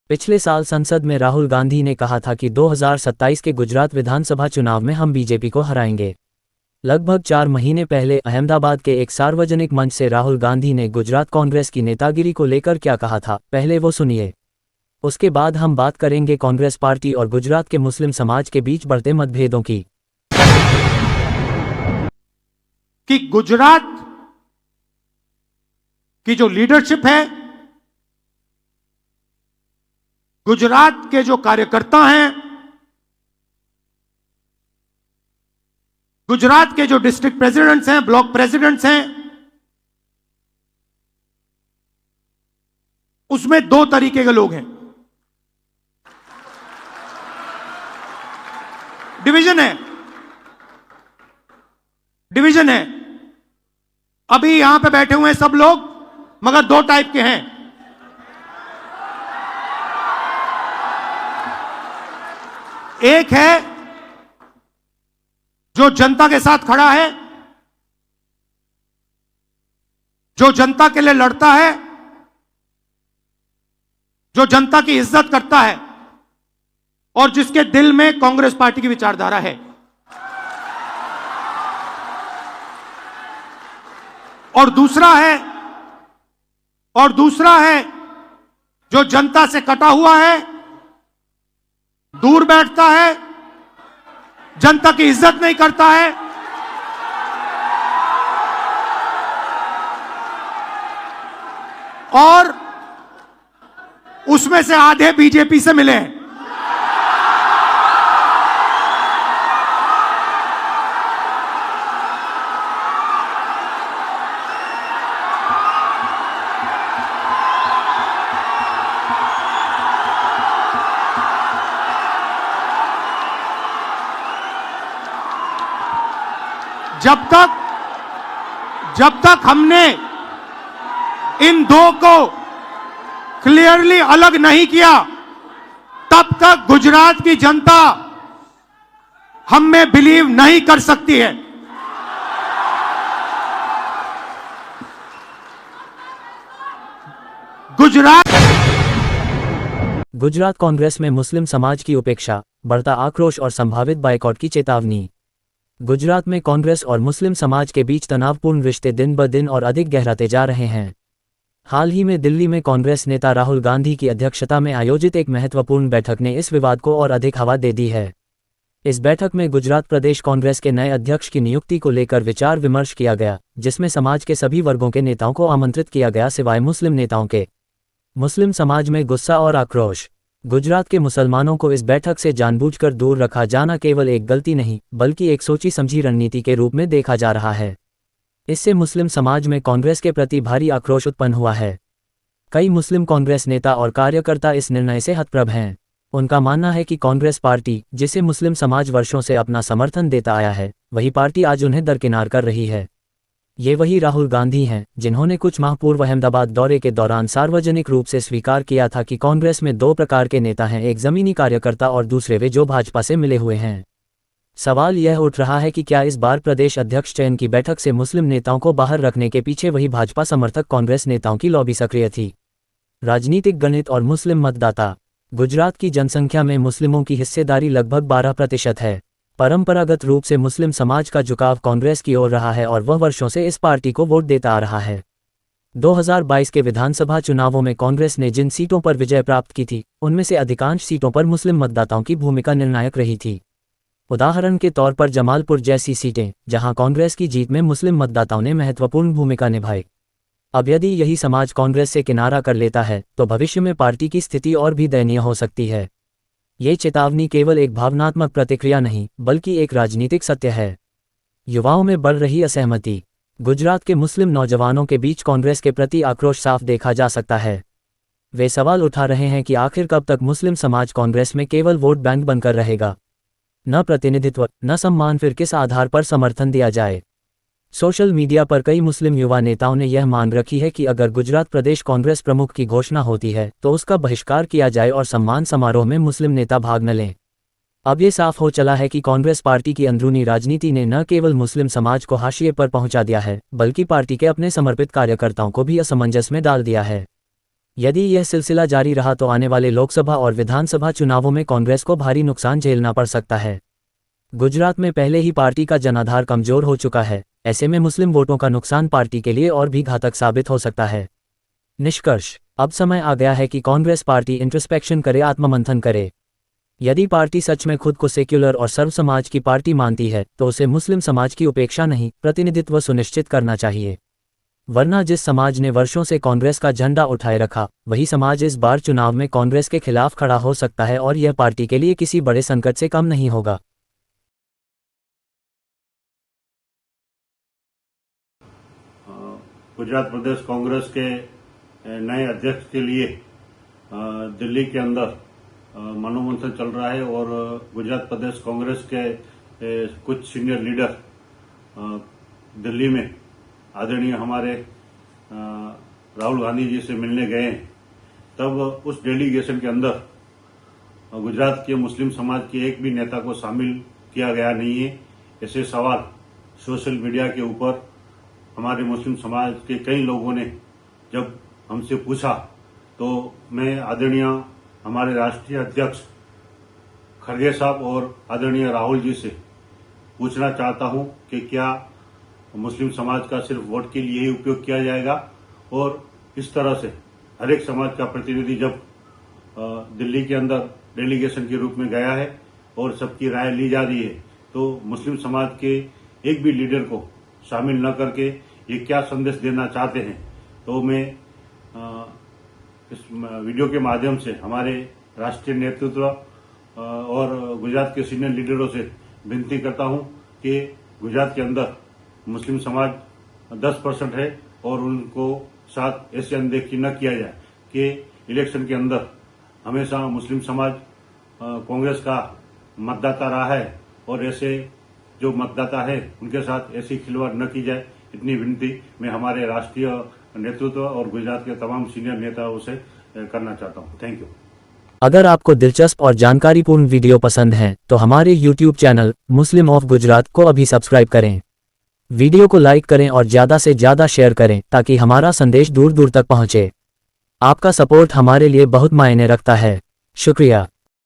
पिछले साल संसद में राहुल गांधी ने कहा था कि 2027 के गुजरात विधानसभा चुनाव में हम बीजेपी को हराएंगे। लगभग 4 महीने पहले अहमदाबाद के एक सार्वजनिक मंच से राहुल गांधी ने गुजरात कांग्रेस की नेतागिरी को लेकर क्या कहा था, पहले वो सुनिए। उसके बाद हम बात करेंगे कांग्रेस पार्टी और गुजरात के मुस्लिम समाज के बीच बढ़ते मतभेदों की। कि गुजरात की जो लीडरशिप है, गुजरात के जो कार्यकर्ता हैं, गुजरात के जो डिस्ट्रिक्ट प्रेसिडेंट्स हैं, ब्लॉक प्रेसिडेंट्स हैं, उसमें 2 तरीके के लोग हैं। डिवीजन है। अभी यहां पे बैठे हुए हैं सब लोग, मगर 2 टाइप के हैं। एक है जो जनता के साथ खड़ा है, जो जनता के लिए लड़ता है, जो जनता की इज्जत करता है और जिसके दिल में कांग्रेस पार्टी की विचारधारा है। और दूसरा है जो जनता से कटा हुआ है, दूर बैठता है, जनता की इज्जत नहीं करता है, और उसमें से आधे बीजेपी से मिले हैं। जब तक हमने इन 2 को क्लियरली अलग नहीं किया, तब तक गुजरात की जनता हम में बिलीव नहीं कर सकती है। गुजरात कांग्रेस में मुस्लिम समाज की उपेक्षा, बढ़ता आक्रोश और संभावित बायकॉट की चेतावनी। गुजरात में कांग्रेस और मुस्लिम समाज के बीच तनावपूर्ण रिश्ते दिन ब दिन और अधिक गहराते जा रहे हैं। हाल ही में दिल्ली में कांग्रेस नेता राहुल गांधी की अध्यक्षता में आयोजित एक महत्वपूर्ण बैठक ने इस विवाद को और अधिक हवा दे दी है। इस बैठक में गुजरात प्रदेश कांग्रेस के नए अध्यक्ष की नियुक्ति को लेकर विचार विमर्श किया गया, जिसमें समाज के सभी वर्गों के नेताओं को आमंत्रित किया गया सिवाय मुस्लिम नेताओं के। मुस्लिम समाज में गुस्सा और आक्रोश। गुजरात के मुसलमानों को इस बैठक से जानबूझकर दूर रखा जाना केवल एक गलती नहीं, बल्कि एक सोची समझी रणनीति के रूप में देखा जा रहा है। इससे मुस्लिम समाज में कांग्रेस के प्रति भारी आक्रोश उत्पन्न हुआ है। कई मुस्लिम कांग्रेस नेता और कार्यकर्ता इस निर्णय से हतप्रभ हैं। उनका मानना है कि कांग्रेस पार्टी, जिसे मुस्लिम समाज वर्षों से अपना समर्थन देता आया है, वही पार्टी आज उन्हें दरकिनार कर रही है। ये वही राहुल गांधी हैं जिन्होंने कुछ माह पूर्व अहमदाबाद दौरे के दौरान सार्वजनिक रूप से स्वीकार किया था कि कांग्रेस में 2 प्रकार के नेता हैं, एक जमीनी कार्यकर्ता और दूसरे वे जो भाजपा से मिले हुए हैं। सवाल यह उठ रहा है कि क्या इस बार प्रदेश अध्यक्ष चयन की बैठक से मुस्लिम नेताओं को बाहर रखने के पीछे वही भाजपा समर्थक कांग्रेस नेताओं की लॉबी सक्रिय थी। राजनीतिक गणित और मुस्लिम मतदाता। गुजरात की जनसंख्या में मुस्लिमों की हिस्सेदारी लगभग 12% है। परंपरागत रूप से मुस्लिम समाज का झुकाव कांग्रेस की ओर रहा है और वह वर्षों से इस पार्टी को वोट देता आ रहा है। 2022 के विधानसभा चुनावों में कांग्रेस ने जिन सीटों पर विजय प्राप्त की थी, उनमें से अधिकांश सीटों पर मुस्लिम मतदाताओं की भूमिका निर्णायक रही थी। उदाहरण के तौर पर जमालपुर जैसी सीटें, जहां कांग्रेस की जीत में मुस्लिम मतदाताओं ने महत्वपूर्ण भूमिका निभाई। अब यदि यही समाज कांग्रेस से किनारा कर लेता है, तो भविष्य में पार्टी की स्थिति और भी दयनीय हो सकती है। ये चेतावनी केवल एक भावनात्मक प्रतिक्रिया नहीं, बल्कि एक राजनीतिक सत्य है। युवाओं में बढ़ रही असहमति। गुजरात के मुस्लिम नौजवानों के बीच कांग्रेस के प्रति आक्रोश साफ देखा जा सकता है। वे सवाल उठा रहे हैं कि आखिर कब तक मुस्लिम समाज कांग्रेस में केवल वोट बैंक बनकर रहेगा। न प्रतिनिधित्व, न सम्मान, फिर किस आधार पर समर्थन दिया जाए। सोशल मीडिया पर कई मुस्लिम युवा नेताओं ने यह मांग रखी है कि अगर गुजरात प्रदेश कांग्रेस प्रमुख की घोषणा होती है तो उसका बहिष्कार किया जाए और सम्मान समारोह में मुस्लिम नेता भाग न लें। अब ये साफ हो चला है कि कांग्रेस पार्टी की अंदरूनी राजनीति ने न केवल मुस्लिम समाज को हाशिए पर पहुंचा दिया है, बल्कि पार्टी के अपने समर्पित कार्यकर्ताओं को भी असमंजस में डाल दिया है। यदि यह सिलसिला जारी रहा तो आने वाले लोकसभा और विधानसभा चुनावों में कांग्रेस को भारी नुकसान झेलना पड़ सकता है। गुजरात में पहले ही पार्टी का जनाधार कमजोर हो चुका है, ऐसे में मुस्लिम वोटों का नुकसान पार्टी के लिए और भी घातक साबित हो सकता है। निष्कर्ष, अब समय आ गया है कि कांग्रेस पार्टी इंट्रोस्पेक्शन करे, आत्ममंथन करे। यदि पार्टी सच में खुद को सेक्युलर और सर्व समाज की पार्टी मानती है तो उसे मुस्लिम समाज की उपेक्षा नहीं, प्रतिनिधित्व सुनिश्चित करना चाहिए। वरना जिस समाज ने वर्षों से कांग्रेस का झंडा उठाए रखा, वही समाज इस बार चुनाव में कांग्रेस के खिलाफ खड़ा हो सकता है और यह पार्टी के लिए किसी बड़े संकट से कम नहीं होगा। गुजरात प्रदेश कांग्रेस के नए अध्यक्ष के लिए दिल्ली के अंदर मनोमंथन चल रहा है और गुजरात प्रदेश कांग्रेस के कुछ सीनियर लीडर दिल्ली में आदरणीय हमारे राहुल गांधी जी से मिलने गए। तब उस डेलीगेशन के अंदर गुजरात के मुस्लिम समाज के एक भी नेता को शामिल किया गया नहीं है। ऐसे सवाल सोशल मीडिया के ऊपर हमारे मुस्लिम समाज के कई लोगों ने जब हमसे पूछा तो मैं आदरणीय हमारे राष्ट्रीय अध्यक्ष खड़गे साहब और आदरणीय राहुल जी से पूछना चाहता हूं कि क्या मुस्लिम समाज का सिर्फ वोट के लिए ही उपयोग किया जाएगा, और इस तरह से हर एक समाज का प्रतिनिधि जब दिल्ली के अंदर डेलीगेशन के रूप में गया है और सबकी राय ली जा रही है तो मुस्लिम समाज के एक भी लीडर को शामिल न करके ये क्या संदेश देना चाहते हैं। तो मैं इस वीडियो के माध्यम से हमारे राष्ट्रीय नेतृत्व और गुजरात के सीनियर लीडरों से विनती करता हूं कि गुजरात के अंदर मुस्लिम समाज 10% है और उनको साथ ऐसे अनदेखी न किया जाए कि इलेक्शन के अंदर हमेशा मुस्लिम समाज कांग्रेस का मतदाता रहा है और ऐसे जो मतदाता है उनके साथ ऐसी खिलवाड़ न की जाए। इतनी विनती मैं हमारे राष्ट्रीय नेतृत्व और गुजरात के तमाम सीनियर नेताओं से करना चाहता हूं। Thank you. अगर आपको दिलचस्प और जानकारीपूर्ण वीडियो पसंद हैं तो हमारे YouTube channel Muslim of Gujarat को अभी सब्सक्राइब करें। वीडियो को लाइक करें और ज़्यादा से ज़्यादा शेयर करें ताकि हमारा संदेश दूर दूर तक पहुंचे। आपका सपोर्ट हमारे लिए बहुत मायने रखता है। शुक्रिया।